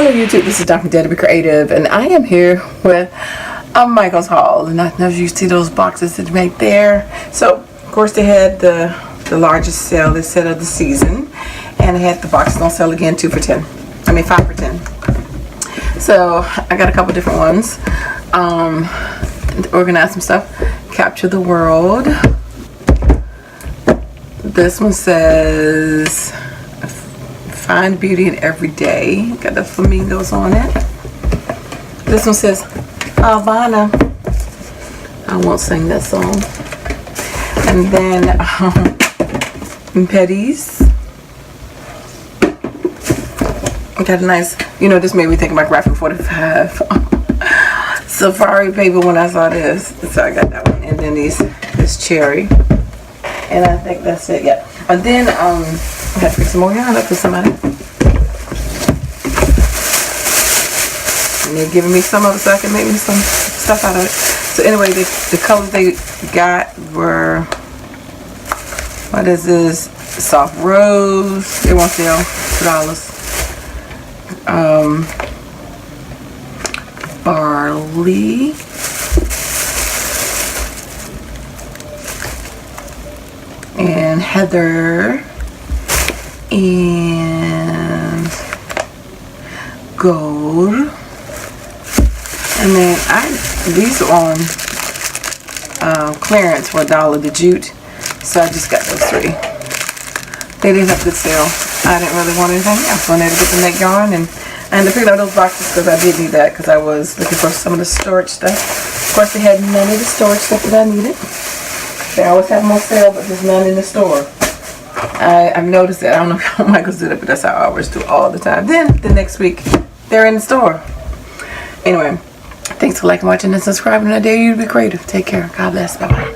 Hello YouTube, this is Dr. DaretoBeCreative, and I am here with a Michael's haul. And I don't know if you see those boxes that right there. So of course they had the largest sale they said of the season, and they had the boxes on sale again, 2 for 10. I mean 5 for 10. So I got a couple different ones. Organize some stuff. Capture the world. This one says find beauty in every day. Got the flamingos on it. This one says Havana. I won't sing that song. And then Petties. Got a nice, this made me think of my graphic 45 safari paper when I saw this. So I got that one. And then this cherry. And I think that's it, yeah. And then I had to pick some more yarn up for somebody. And they're giving me some of it so I can make me some stuff out of it. So anyway, the colors they got were, what is this? Soft rose. They won't sell $2. Barley. And heather. And gold. And then these are on clearance for $1 the jute, so I just got those 3. They didn't have good sale. I didn't really want anything else. I wanted to get the neck yarn, and I had to pick out those boxes because I did need that because I was looking for some of the storage stuff. Of course, they had none of the storage stuff that I needed. They always have them on sale, but there's none in the store. I've noticed that. I don't know how Michael's did it, but that's how ours do all the time. Then the next week, they're in the store. Anyway, thanks for liking, watching, and subscribing. I dare you to be creative. Take care. God bless. Bye-bye.